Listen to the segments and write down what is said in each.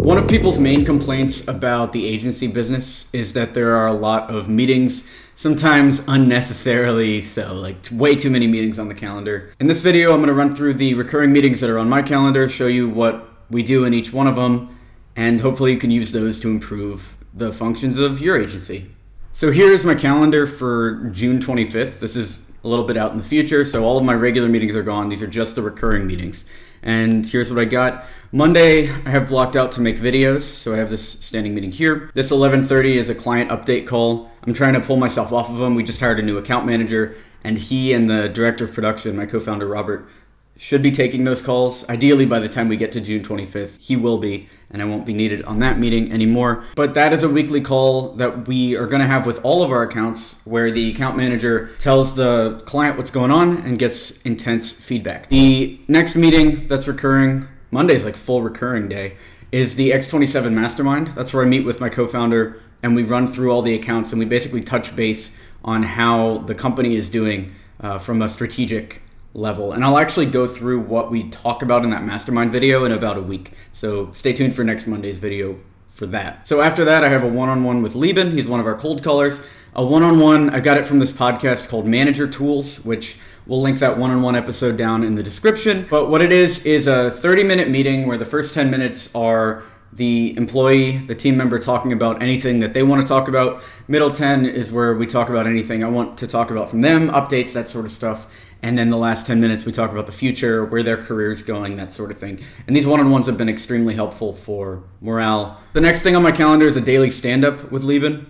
One of people's main complaints about the agency business is that there are a lot of meetings, sometimes unnecessarily so, like way too many meetings on the calendar. In this video, I'm going to run through the recurring meetings that are on my calendar, show you what we do in each one of them, and hopefully you can use those to improve the functions of your agency. So here's my calendar for June 25th. This is a little bit out in the future, so all of my regular meetings are gone. These are just the recurring meetings. And here's what I got. Monday, I have blocked out to make videos, so I have this standing meeting here. This 11:30 is a client update call. I'm trying to pull myself off of them. We just hired a new account manager, and he and the director of production, my co-founder Robert, should be taking those calls. Ideally, by the time we get to June 25th, he will be, and I won't be needed on that meeting anymore. But that is a weekly call that we are gonna have with all of our accounts, where the account manager tells the client what's going on and gets intense feedback. The next meeting that's recurring, Monday's like full recurring day, is the X27 Mastermind. That's where I meet with my co-founder and we run through all the accounts and we basically touch base on how the company is doing from a strategic level. And I'll actually go through what we talk about in that mastermind video in about a week. So stay tuned for next Monday's video for that. So after that, I have a one-on-one with Lieben. He's one of our cold callers. A one-on-one, I got it from this podcast called Manager Tools, which we'll link that one-on-one episode down in the description. But what it is a 30-minute meeting where the first 10 minutes are the employee, the team member talking about anything that they want to talk about. Middle 10 is where we talk about anything I want to talk about from them, updates, that sort of stuff. And then the last 10 minutes, we talk about the future, where their career is going, that sort of thing. And these one-on-ones have been extremely helpful for morale. The next thing on my calendar is a daily stand-up with Lieben.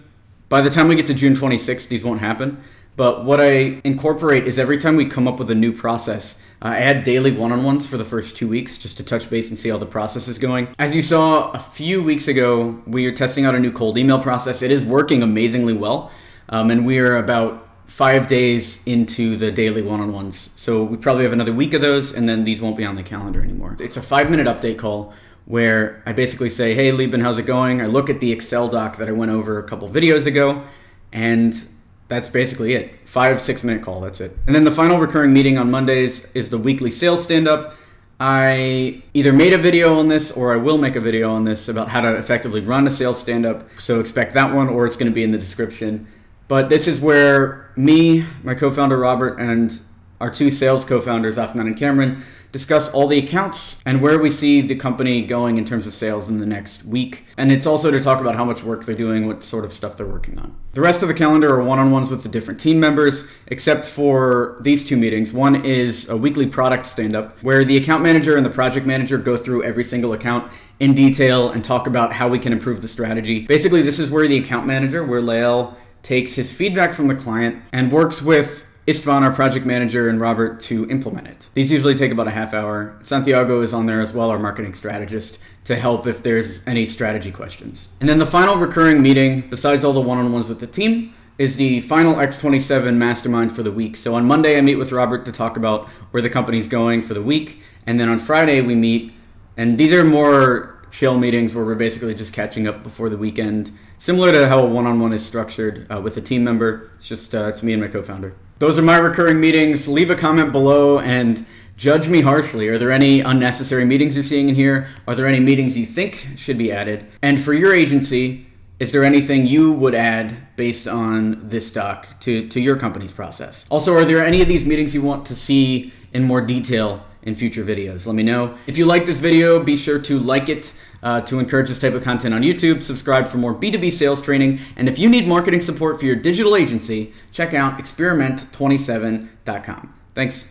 By the time we get to June 26th, these won't happen. But what I incorporate is every time we come up with a new process, I add daily one-on-ones for the first 2 weeks just to touch base and see how the process is going. As you saw a few weeks ago, we are testing out a new cold email process. It is working amazingly well. And we are about 5 days into the daily one-on-ones. So we probably have another week of those, and then these won't be on the calendar anymore. It's a 5-minute update call where I basically say, hey, Lieben, how's it going? I look at the Excel doc that I went over a couple videos ago, and that's basically it. 5-6 minute call, that's it. And then the final recurring meeting on Mondays is the weekly sales stand-up. I either made a video on this or I will make a video on this about how to effectively run a sales stand-up. So expect that one, or it's gonna be in the description. But this is where me, my co-founder Robert, and our two sales co-founders, Afnan and Cameron, discuss all the accounts and where we see the company going in terms of sales in the next week. And it's also to talk about how much work they're doing, what sort of stuff they're working on. The rest of the calendar are one-on-ones with the different team members, except for these two meetings. One is a weekly product stand-up, where the account manager and the project manager go through every single account in detail and talk about how we can improve the strategy. Basically, this is where the account manager, where Lael takes his feedback from the client and works with Istvan, our project manager, and Robert to implement it. These usually take about a half hour. Santiago is on there as well, our marketing strategist, to help if there's any strategy questions. And then the final recurring meeting, besides all the one-on-ones with the team, is the final X27 mastermind for the week. So on Monday, I meet with Robert to talk about where the company's going for the week. And then on Friday, we meet, and these are more chill meetings where we're basically just catching up before the weekend, similar to how a one-on-one is structured with a team member. It's just it's me and my co-founder. Those are my recurring meetings. Leave a comment below and judge me harshly. Are there any unnecessary meetings you're seeing in here? Are there any meetings you think should be added? And for your agency, is there anything you would add based on this doc to your company's process? Also, are there any of these meetings you want to see in more detail in future videos? Let me know. If you like this video, be sure to like it to encourage this type of content on YouTube, subscribe for more B2B sales training, and if you need marketing support for your digital agency, check out experiment27.com. Thanks.